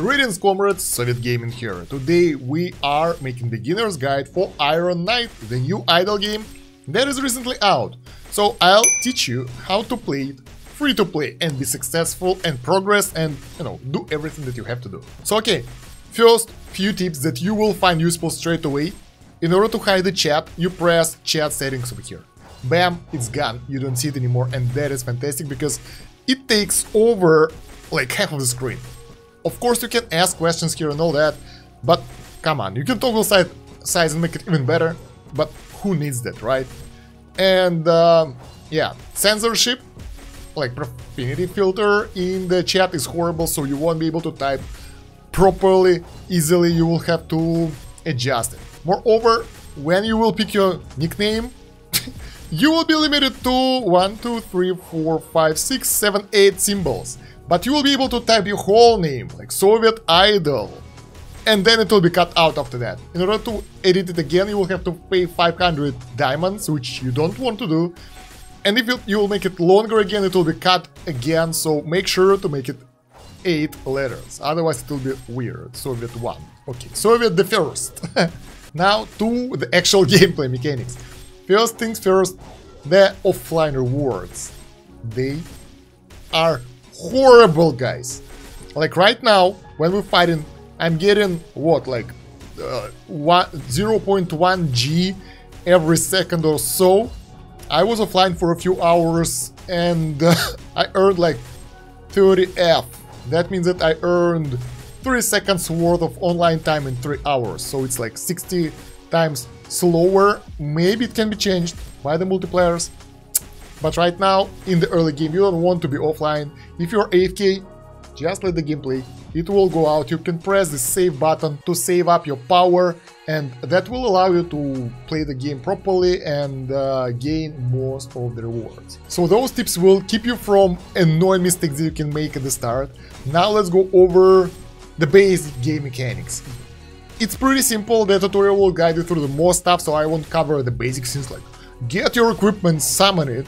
Greetings comrades, Sovietgaming here. Today we are making beginner's guide for Iron Knight, the new idle game that is recently out. So I'll teach you how to play it free to play and be successful and progress and, do everything that you have to do. So okay, first few tips that you will find useful straight away. In order to hide the chat, you press chat settings over here. Bam, it's gone, you don't see it anymore, and that is fantastic because it takes over like half of the screen. Of course you can ask questions here and all that, but come on, you can toggle size and make it even better, but who needs that, right? And yeah, censorship, like profanity filter in the chat is horrible, so you won't be able to type properly, easily, you will have to adjust it. Moreover, when you will pick your nickname, you will be limited to 1, 2, 3, 4, 5, 6, 7, 8 symbols. But you will be able to type your whole name, like Soviet Idol, and then it will be cut out after that. In order to edit it again, you will have to pay 500 diamonds, which you don't want to do. And if you will make it longer again, it will be cut again, so make sure to make it 8 letters, otherwise it will be weird. Soviet 1. Okay, Soviet the first. Now to the actual gameplay mechanics. First things first, the offline rewards. They are horrible, guys. Like right now, when we're fighting, I'm getting what, like 0.1 G every second or so. I was offline for a few hours and I earned like 30 F. That means that I earned 3 seconds worth of online time in 3 hours. So it's like 60 times slower. Maybe it can be changed by the multipliers. But right now, in the early game, you don't want to be offline. If you're AFK, just let the game play. It will go out. You can press the save button to save up your power, and that will allow you to play the game properly and gain most of the rewards. So those tips will keep you from annoying mistakes that you can make at the start. Now let's go over the basic game mechanics. It's pretty simple. The tutorial will guide you through the more stuff, so I won't cover the basic things like get your equipment, summon it.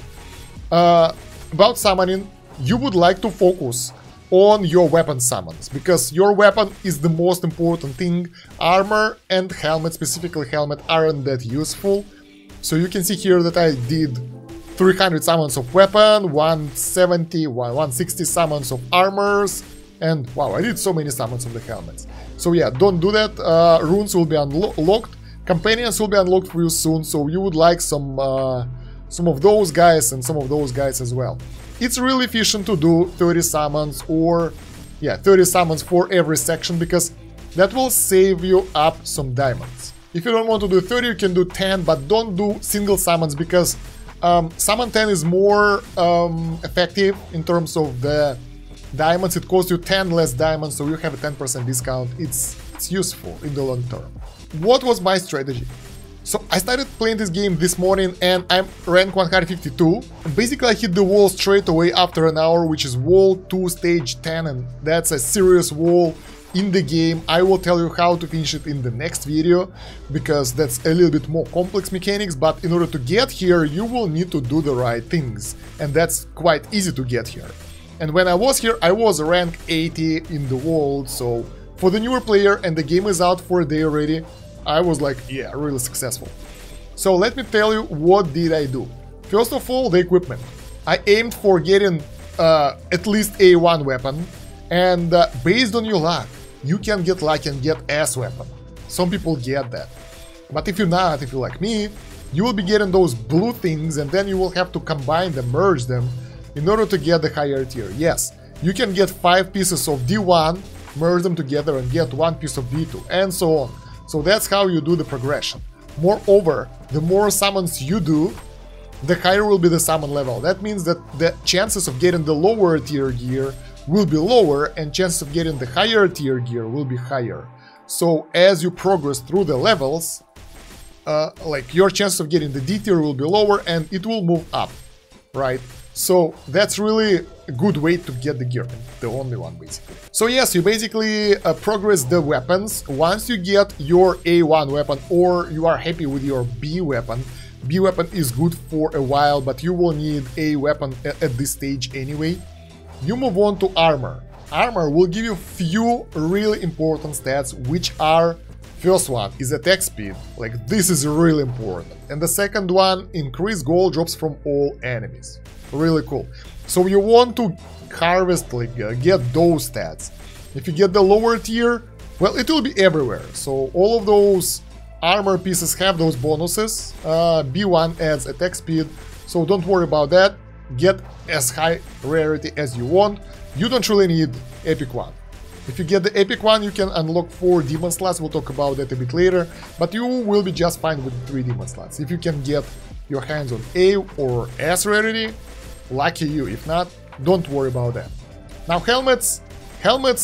About summoning, you would like to focus on your weapon summons, because your weapon is the most important thing. Armor and helmet, specifically helmet, aren't that useful. So you can see here that I did 300 summons of weapon, 170, 160 summons of armors, and wow, I did so many summons of the helmets. So yeah, don't do that. Runes will be unlocked, companions will be unlocked for you soon, so you would like some of those guys and some of those guys as well. It's really efficient to do 30 summons or, yeah, 30 summons for every section, because that will save you up some diamonds. If you don't want to do 30, you can do 10, but don't do single summons, because summon 10 is more effective in terms of the diamonds. It costs you 10 less diamonds, so you have a 10% discount. It's useful in the long term. What was my strategy? So I started playing this game this morning and I'm rank 152. Basically I hit the wall straight away after an hour, which is wall 2 stage 10, and that's a serious wall in the game. I will tell you how to finish it in the next video, because that's a little bit more complex mechanics, but in order to get here you will need to do the right things, and that's quite easy to get here. And when I was here I was rank 80 in the world, so for the newer player, and the game is out for a day already, I was like, yeah, really successful. So let me tell you what did I do. First of all, the equipment. I aimed for getting at least A1 weapon, and based on your luck, you can get lucky and get S weapon. Some people get that. But if you're not, if you're like me, you will be getting those blue things, and then you will have to combine them, merge them, in order to get the higher tier. Yes, you can get 5 pieces of D1, merge them together and get 1 piece of D2, and so on. So that's how you do the progression. Moreover, the more summons you do, the higher will be the summon level. That means that the chances of getting the lower tier gear will be lower, and chances of getting the higher tier gear will be higher. So as you progress through the levels, like your chances of getting the D tier will be lower and it will move up, right? So that's really a good way to get the gear, the only one basically. So yes, you basically progress the weapons. Once you get your A1 weapon, or you are happy with your B weapon is good for a while, but you will need a weapon at this stage anyway. You move on to armor. armor will give you few really important stats, which are, first one is attack speed, like this is really important, and the second one, increased gold drops from all enemies, really cool. So you want to harvest, like get those stats. If you get the lower tier, well, it will be everywhere, so all of those armor pieces have those bonuses. B1 adds attack speed, so don't worry about that. Get as high rarity as you want. You don't really need epic one. If you get the epic one, you can unlock 4 demon slots, we'll talk about that a bit later, but you will be just fine with 3 demon slots. If you can get your hands on A or S rarity, lucky you. If not, don't worry about that. Now helmets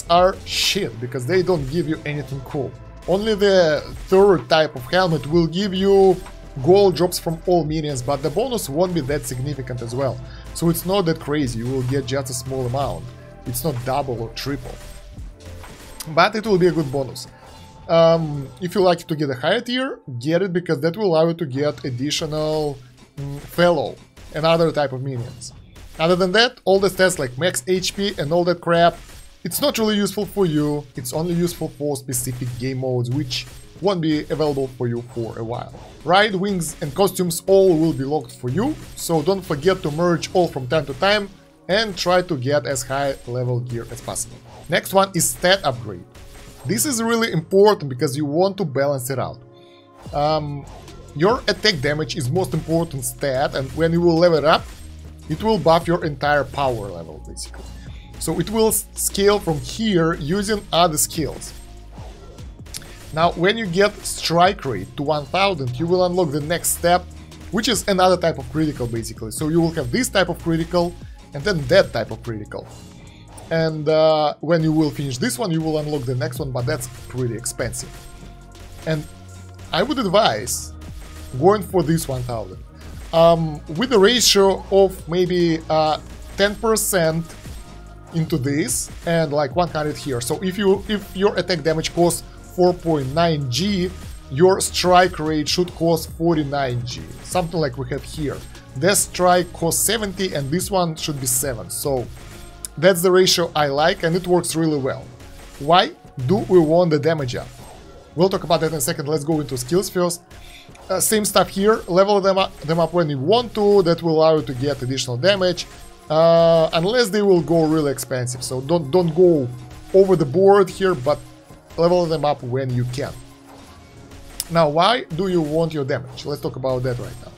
are shit, because they don't give you anything cool. Only the third type of helmet will give you gold drops from all minions, but the bonus won't be that significant as well. So it's not that crazy, you will get just a small amount. It's not double or triple. But it will be a good bonus. If you like to get a higher tier, get it, because that will allow you to get additional fellow and other type of minions. Other than that, all the stats like max HP and all that crap, it's not really useful for you. It's only useful for specific game modes, which won't be available for you for a while. Ride, wings and costumes all will be locked for you, so don't forget to merge all from time to time and try to get as high level gear as possible. Next one is stat upgrade. This is really important because you want to balance it out. Your attack damage is most important stat, and when you will level it up, it will buff your entire power level basically. So it will scale from here using other skills. Now, when you get strike rate to 1000, you will unlock the next step, which is another type of critical basically. So you will have this type of critical and then that type of critical. And when you will finish this one, you will unlock the next one, but that's pretty expensive. And I would advise going for this 1000. With a ratio of maybe 10% into this and like 100 here. So if your attack damage costs 4.9 G, your strike rate should cost 49 G, something like we have here. This strike costs 70 and this one should be 7. So that's the ratio I like, and it works really well. Why do we want the damage up? We'll talk about that in a second. Let's go into skills first. Same stuff here. Level them up when you want to. That will allow you to get additional damage, unless they will go really expensive. So don't go over the board here, but level them up when you can. Now, why do you want your damage? Let's talk about that right now.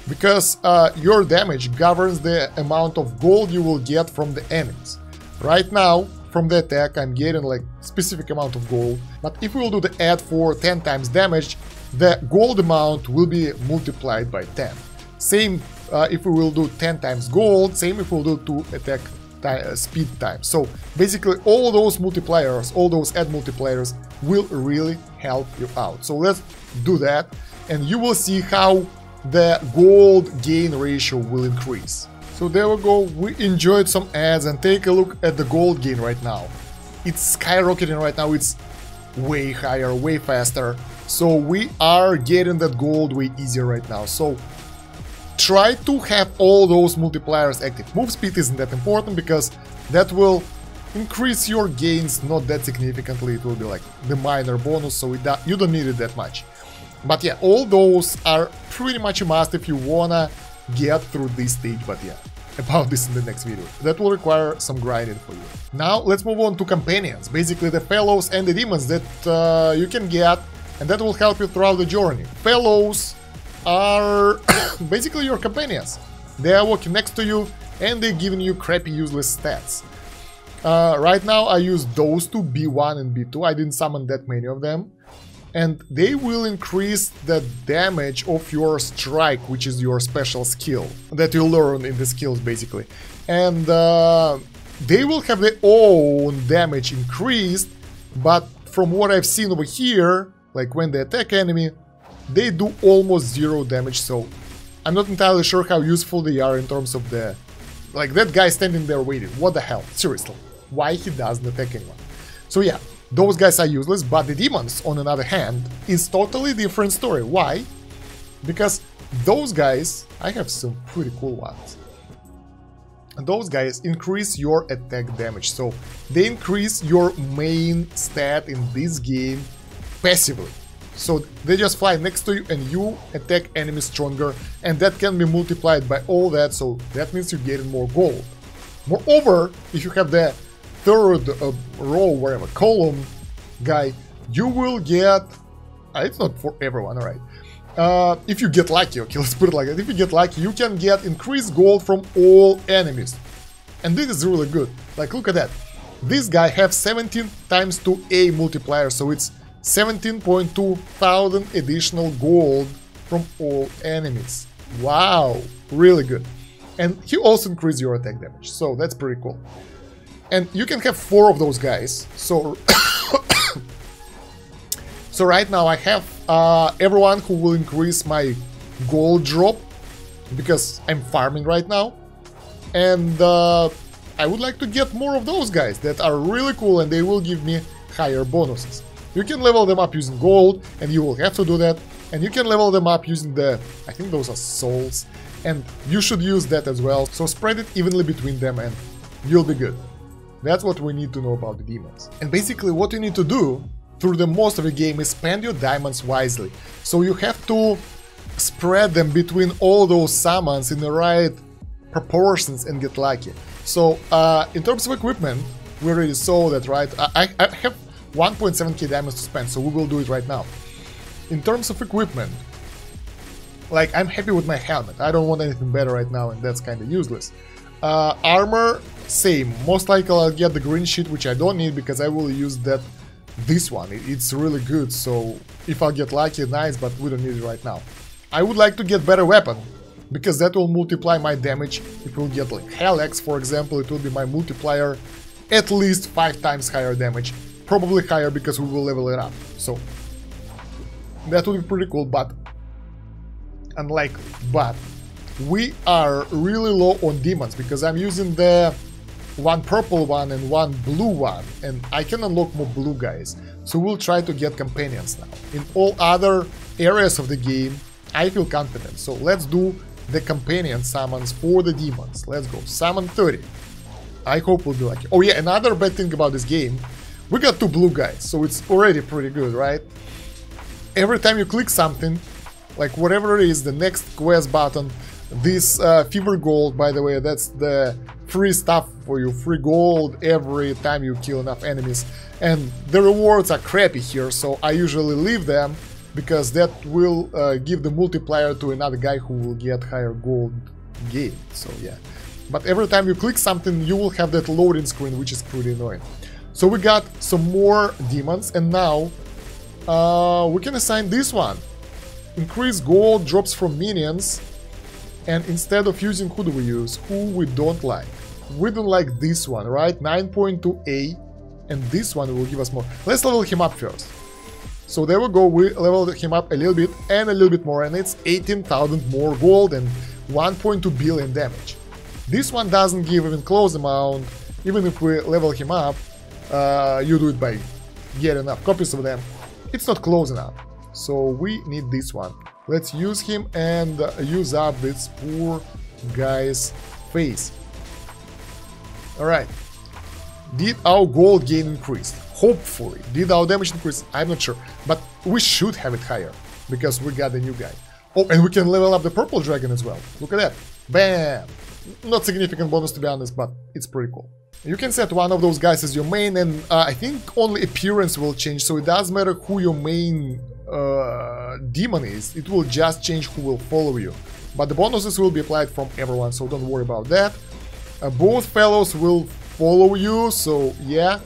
Because your damage governs the amount of gold you will get from the enemies. Right now, from the attack, I'm getting like specific amount of gold, but if we will do the add for 10 times damage, the gold amount will be multiplied by 10. Same if we will do 10 times gold, same if we'll do 2 attack speed times. So basically all those multipliers, all those add multipliers will really help you out. So let's do that, and you will see how the gold gain ratio will increase. So there we go, we enjoyed some ads, and take a look at the gold gain right now. It's skyrocketing right now, it's way higher, way faster. So we are getting that gold way easier right now. So try to have all those multipliers active. Move speed isn't that important because that will increase your gains not that significantly. It will be like the minor bonus, so you don't need it that much. But yeah, all those are pretty much a must if you wanna get through this stage, but yeah, about this in the next video. That will require some grinding for you. Now let's move on to companions, basically the fellows and the demons that you can get, and that will help you throughout the journey. Fellows are basically your companions. They are walking next to you and they're giving you crappy useless stats. Right now I use those two, B1 and B2, I didn't summon that many of them. And they will increase the damage of your strike, which is your special skill that you learn in the skills basically. And they will have their own damage increased, but from what I've seen over here, like when they attack enemy, they do almost 0 damage, so I'm not entirely sure how useful they are in terms of the... Like that guy standing there waiting, what the hell, seriously, why he doesn't attack anyone? So yeah, those guys are useless, but the demons, on the other hand, is totally different story. Why? Because those guys, I have some pretty cool ones. those guys increase your attack damage. So they increase your main stat in this game passively. So they just fly next to you and you attack enemies stronger, and that can be multiplied by all that, so that means you're getting more gold. Moreover, if you have the third row, whatever, column guy, you will get... it's not for everyone, alright. If you get lucky, okay, let's put it like that. If you get lucky, you can get increased gold from all enemies. And this is really good. Like, look at that. This guy has 17 times 2A multiplier, so it's 17.2 thousand additional gold from all enemies. Wow, really good. And he also increases your attack damage, so that's pretty cool. And you can have 4 of those guys, so... So right now I have everyone who will increase my gold drop, because I'm farming right now. And I would like to get more of those guys that are really cool, and they will give me higher bonuses. You can level them up using gold, and you will have to do that. And you can level them up using the, I think those are souls, and you should use that as well. So spread it evenly between them and you'll be good. That's what we need to know about the demons. And basically what you need to do through the most of the game is spend your diamonds wisely. So you have to spread them between all those summons in the right proportions and get lucky. So in terms of equipment, we already saw that, right? I have 1.7k diamonds to spend, so we will do it right now. In terms of equipment, like, I'm happy with my helmet. I don't want anything better right now, and that's kind of useless. Armor, same. Most likely I'll get the green sheet, which I don't need because I will use this one. It's really good, so if I'll get lucky, nice, but we don't need it right now. I would like to get better weapon, because that will multiply my damage. If we'll get like Hell Axe, for example, it will be my multiplier at least 5 times higher damage. Probably higher because we will level it up. So that would be pretty cool, but unlikely. But we are really low on demons because I'm using the one purple one and one blue one, and I can unlock more blue guys. So we'll try to get companions now. In all other areas of the game, I feel confident. So let's do the companion summons for the demons. Let's go. Summon 30. I hope we'll be lucky. Oh yeah, another bad thing about this game, we got 2 blue guys, so it's already pretty good, right? Every time you click something, like whatever it is, the next quest button, this fever gold, by the way, that's the free stuff for you, free gold every time you kill enough enemies. And the rewards are crappy here, so I usually leave them, because that will give the multiplier to another guy who will get higher gold gain, so yeah. But every time you click something, you will have that loading screen, which is pretty annoying. So we got some more demons, and now we can assign this one. Increase gold drops from minions, and instead of using, who do we use? Who we don't like? We don't like this one, right? 9.2A, and this one will give us more. Let's level him up first. So there we go, we leveled him up a little bit and a little bit more, and it's 18,000 more gold and 1.2 billion damage. This one doesn't give even close amount. Even if we level him up, you do it by getting enough copies of them. It's not close enough, so we need this one. Let's use him and use up this poor guy's face. Alright. Did our gold gain increase? Hopefully. Did our damage increase? I'm not sure. But we should have it higher, because we got a new guy. Oh, and we can level up the purple dragon as well. Look at that. Bam! Not significant bonus, to be honest, but it's pretty cool. You can set one of those guys as your main, and I think only appearance will change, so it doesn't matter who your main demon is. It will just change who will follow you. But the bonuses will be applied from everyone, so don't worry about that. Both fellows will follow you, so yeah.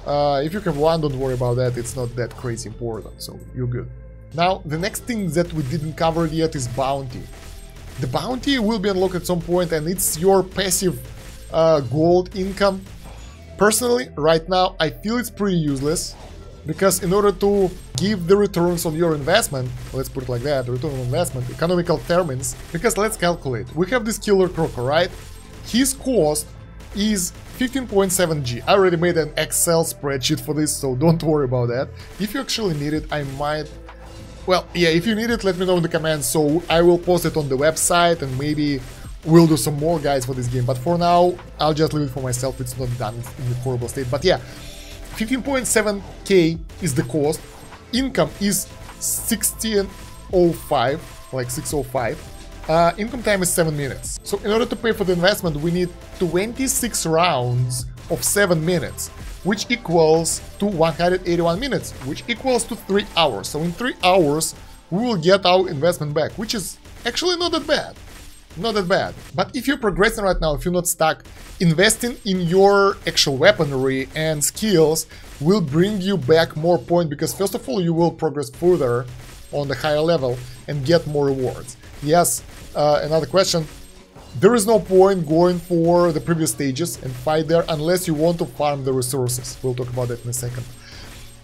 If you have one, don't worry about that, it's not that crazy important, so you're good. Now, the next thing that we didn't cover yet is bounty. The bounty will be unlocked at some point, and it's your passive gold income. Personally, right now, I feel it's pretty useless, because in order to give the returns on your investment, let's put it like that, return on investment, economical terms, because let's calculate. We have this killer croco, right? His cost is 15.7G. I already made an Excel spreadsheet for this, so don't worry about that. If you actually need it, I might... Well, yeah, if you need it, let me know in the comments, so I will post it on the website, and maybe we'll do some more guides for this game, but for now, I'll just leave it for myself. It's not done in a horrible state. But yeah, 15.7k is the cost. Income is 16.05, like 605. Income time is 7 minutes. So in order to pay for the investment, we need 26 rounds of 7 minutes, which equals to 181 minutes, which equals to 3 hours. So in 3 hours, we will get our investment back, which is actually not that bad. Not that bad. But if you're progressing right now, if you're not stuck, investing in your actual weaponry and skills will bring you back more points, because first of all, you will progress further on the higher level and get more rewards. Yes, another question. There is no point going for the previous stages and fight there unless you want to farm the resources. We'll talk about that in a second.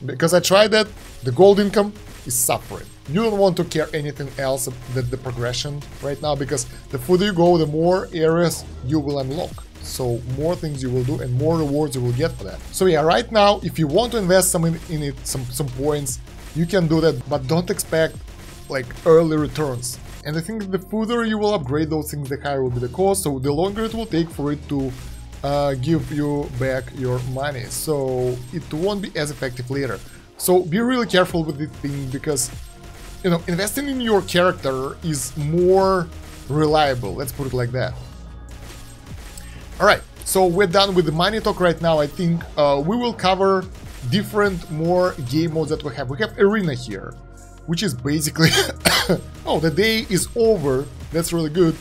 Because I tried that, the gold income is suffering. You don't want to care anything else than the progression right now, because the further you go, the more areas you will unlock. So more things you will do and more rewards you will get for that. So yeah, right now, if you want to invest some in it, some points, you can do that, but don't expect like early returns. And I think the further you will upgrade those things, the higher will be the cost, so the longer it will take for it to give you back your money. So it won't be as effective later. So be really careful with this thing, because, you know, investing in your character is more reliable, let's put it like that. Alright, so we're done with the money talk right now. I think we will cover different more game modes that we have. We have Arena here, which is basically... oh, the day is over, that's really good.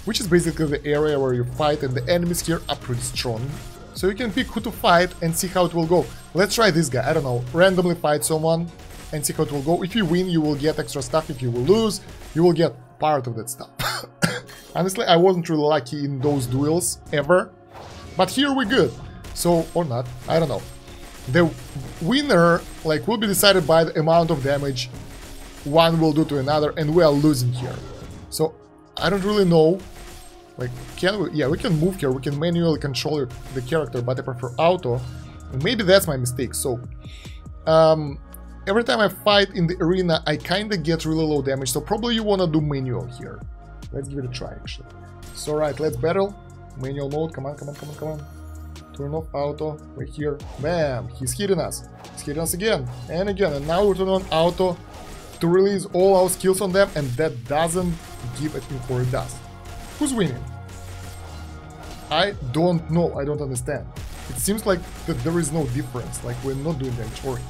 Which is basically the area where you fight, and the enemies here are pretty strong. So you can pick who to fight and see how it will go. Let's try this guy, I don't know, randomly fight someone and see how it will go. If you win, you will get extra stuff. If you will lose, you will get part of that stuff. Honestly, I wasn't really lucky in those duels ever, but here we're good. So, or not, I don't know. The winner, like, will be decided by the amount of damage one will do to another, and we are losing here. So, I don't really know. Like, can we? Yeah, we can move here, we can manually control the character, but I prefer auto. And maybe that's my mistake. So, every time I fight in the arena, I kinda get really low damage, so probably you wanna do manual here. Let's give it a try, actually. So, right, let's battle. Manual mode, come on, come on, come on, come on. Turn off auto, right here. Bam! He's hitting us. He's hitting us again, and again, and now we turn on auto to release all our skills on them, and that doesn't give a thing, or it does. Who's winning? I don't know, I don't understand. It seems like that there is no difference, like we're not doing damage, or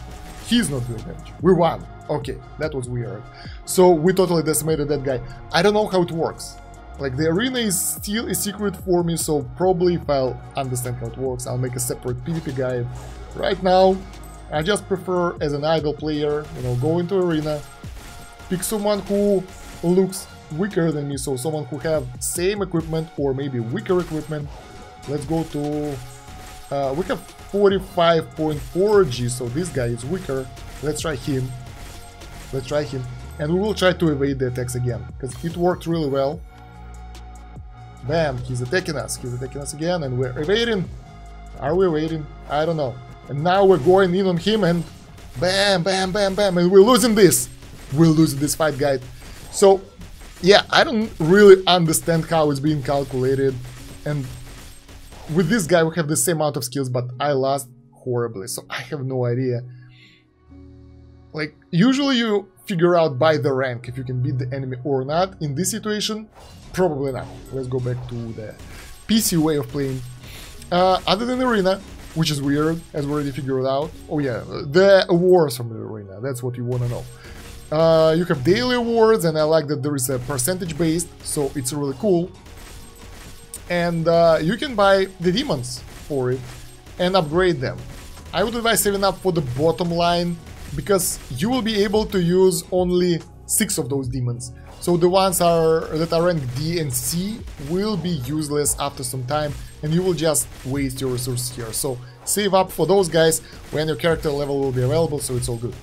he's not doing damage. We won. Okay, that was weird. So we totally decimated that guy. I don't know how it works. Like, the arena is still a secret for me, so probably if I'll understand how it works, I'll make a separate PvP guide. Right now, I just prefer, as an idle player, you know, go into arena, pick someone who looks weaker than me, so someone who have same equipment or maybe weaker equipment. Let's go to... we have 45.4G, so this guy is weaker. Let's try him. Let's try him. And we will try to evade the attacks again, because it worked really well. Bam, he's attacking us again, and we're evading. Are we evading? I don't know. And now we're going in on him, and bam, bam, bam, bam, and we're losing this. We're losing this fight, guys. So, yeah, I don't really understand how it's being calculated, and with this guy we have the same amount of skills, but I lost horribly, so I have no idea. Like, usually you figure out by the rank if you can beat the enemy or not. In this situation, probably not. Let's go back to the PC way of playing. Other than arena, which is weird, as we already figured out. Oh yeah, the awards from the arena, that's what you want to know. You have daily awards, and I like that there is a percentage based, so it's really cool. And you can buy the demons for it and upgrade them. I would advise saving up for the bottom line, because you will be able to use only 6 of those demons. So the ones that are ranked D and C will be useless after some time, and you will just waste your resources here. So save up for those guys when your character level will be available, so it's all good.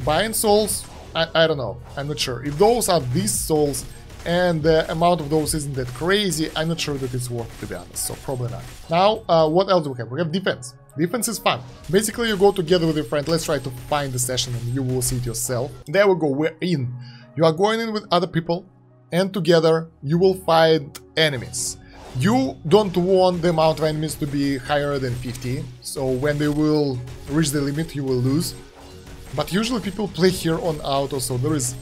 Buying souls, I don't know, I'm not sure. If those are these souls and the amount of those isn't that crazy, I'm not sure that it's worth it, to be honest, so probably not. Now, what else do we have? We have defense. Defense is fun. Basically, you go together with your friend. Let's try to find the session and you will see it yourself. There we go, we're in. You are going in with other people, and together you will fight enemies. You don't want the amount of enemies to be higher than 50, so when they will reach the limit you will lose. But usually people play here on auto, so there is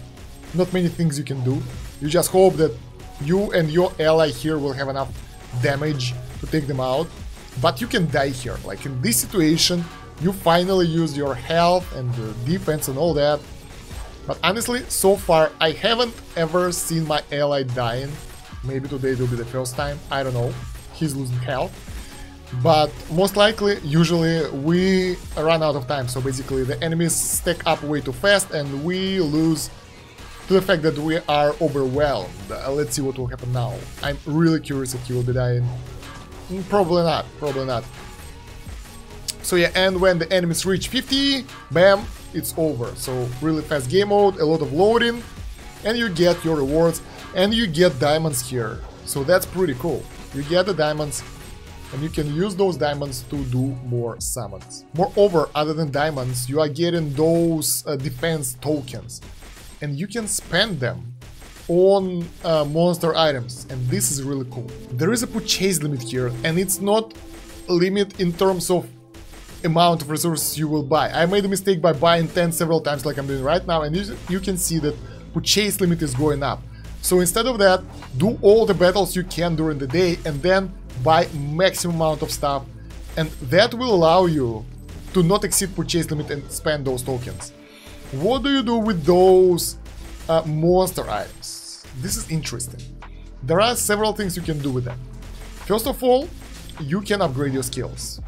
not many things you can do. You just hope that you and your ally here will have enough damage to take them out. But you can die here, like in this situation you finally use your health and your defense and all that. But honestly, so far I haven't ever seen my ally dying. Maybe today will be the first time, I don't know. He's losing health. But most likely, usually, we run out of time. So basically the enemies stack up way too fast and we lose to the fact that we are overwhelmed. Let's see what will happen now. I'm really curious if he will be dying. Probably not, probably not. So yeah, and when the enemies reach 50, bam, it's over. So really fast game mode, a lot of loading, and you get your rewards, and you get diamonds here. So that's pretty cool. You get the diamonds, and you can use those diamonds to do more summons. Moreover, other than diamonds, you are getting those defense tokens, and you can spend them on monster items, and this is really cool. There is a purchase limit here, and it's not a limit in terms of amount of resources you will buy. I made a mistake by buying 10 several times like I'm doing right now, and you can see that purchase limit is going up. So instead of that, do all the battles you can during the day and then buy maximum amount of stuff, and that will allow you to not exceed purchase limit and spend those tokens. What do you do with those monster items? This is interesting. There are several things you can do with them. First of all, you can upgrade your skills.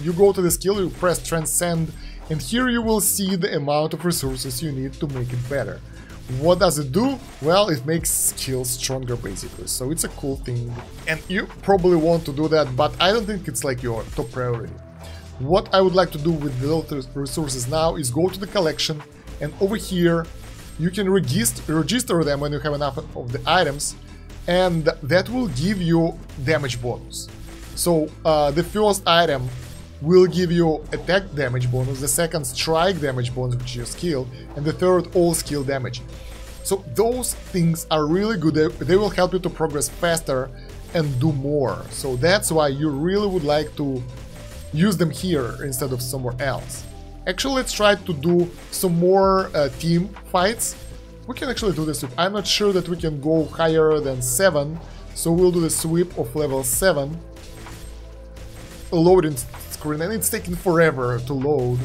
You go to the skill, you press transcend, and here you will see the amount of resources you need to make it better. What does it do? Well, it makes skills stronger basically, so it's a cool thing. And you probably want to do that, but I don't think it's like your top priority. What I would like to do with the resources now is go to the collection, and over here you can register them when you have enough of the items, and that will give you damage bonus. So the first item will give you attack damage bonus, the second strike damage bonus, which is your skill, and the third all skill damage. So those things are really good, they will help you to progress faster and do more. So that's why you really would like to use them here instead of somewhere else. Actually, let's try to do some more team fights. We can actually do this. I'm not sure that we can go higher than 7, so we'll do the sweep of level 7. Loading screen, and it's taking forever to load.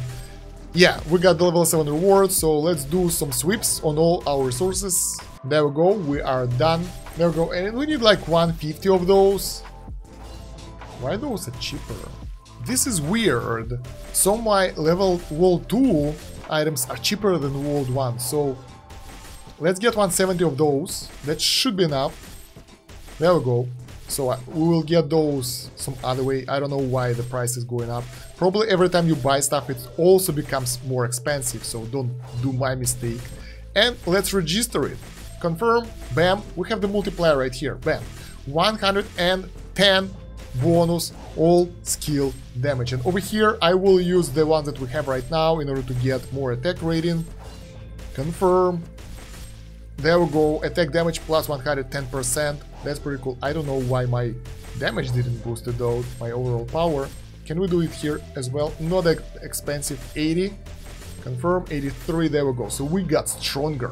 Yeah, we got the level 7 reward, so let's do some sweeps on all our resources. There we go, we are done. There we go, and we need like 150 of those. Why those are cheaper? This is weird. So my level world 2 items are cheaper than world 1, so let's get 170 of those. That should be enough. There we go. So we will get those some other way. I don't know why the price is going up. Probably every time you buy stuff it also becomes more expensive, so don't do my mistake. And let's register it. Confirm, bam, we have the multiplier right here, bam. 110 bonus all skill damage. And over here I will use the ones that we have right now in order to get more attack rating. Confirm. There we go, attack damage plus 110%. That's pretty cool. I don't know why my damage didn't boost it though, my overall power. Can we do it here as well? Not that expensive. 80. Confirm. 83. There we go. So we got stronger.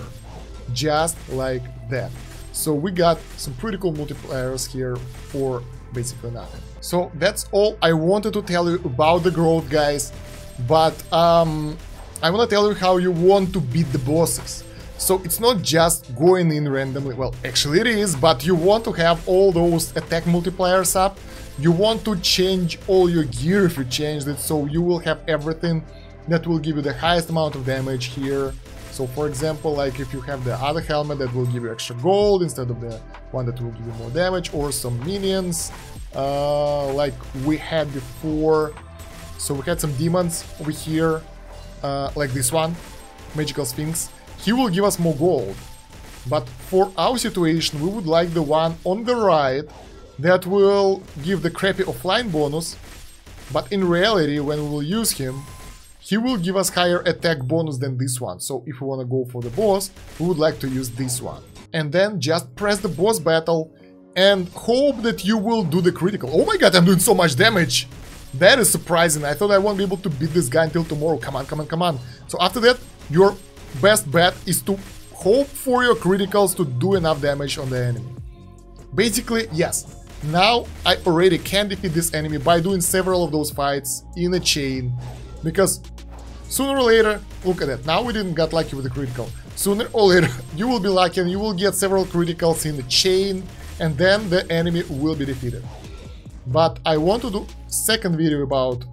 Just like that. So we got some pretty cool multipliers here for basically nothing. So that's all I wanted to tell you about the growth, guys. But I want to tell you how you want to beat the bosses. So it's not just going in randomly, well actually it is, but you want to have all those attack multipliers up. You want to change all your gear if you changed it, so you will have everything that will give you the highest amount of damage here. So for example, like if you have the other helmet that will give you extra gold instead of the one that will give you more damage, or some minions like we had before. So we had some demons over here, like this one, Magical Sphinx. He will give us more gold, but for our situation we would like the one on the right that will give the crappy offline bonus, but in reality when we will use him, he will give us higher attack bonus than this one. So if we want to go for the boss, we would like to use this one. and then just press the boss battle and hope that you will do the critical. Oh my god, I'm doing so much damage! That is surprising. I thought I won't be able to beat this guy until tomorrow. Come on, come on, come on. So after that, your best bet is to hope for your criticals to do enough damage on the enemy. Basically, yes, now I already can defeat this enemy by doing several of those fights in a chain, because sooner or later, look at that, now we didn't get lucky with the critical. Sooner or later, you will be lucky and you will get several criticals in the chain, and then the enemy will be defeated. But I want to do second video about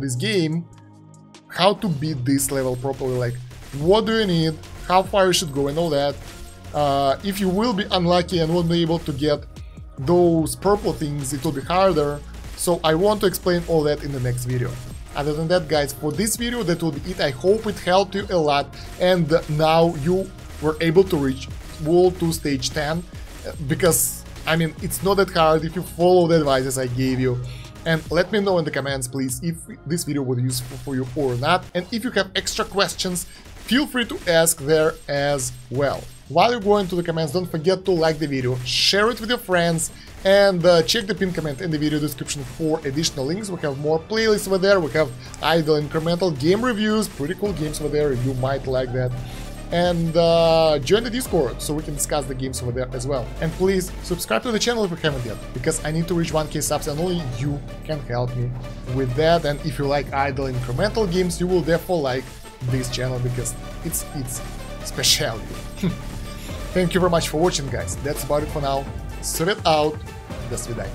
this game, how to beat this level properly, like what do you need, how far you should go and all that. If you will be unlucky and won't be able to get those purple things, it will be harder. So I want to explain all that in the next video. Other than that, guys, for this video, that will be it. I hope it helped you a lot, and now you were able to reach World 2 Stage 10, because, I mean, it's not that hard if you follow the advices I gave you. And let me know in the comments, please, if this video was useful for you or not. And if you have extra questions, feel free to ask there as well. While you're going to the comments, don't forget to like the video, share it with your friends, and check the pinned comment in the video description for additional links. We have more playlists over there, we have idle incremental game reviews, pretty cool games over there, you might like that. And join the Discord so we can discuss the games over there as well. And please subscribe to the channel if you haven't yet, because I need to reach 1k subs and only you can help me with that. And if you like idle incremental games, you will therefore like this channel, because it's specialty. Thank you very much for watching, guys. That's about it for now. Sort it out. До свидания.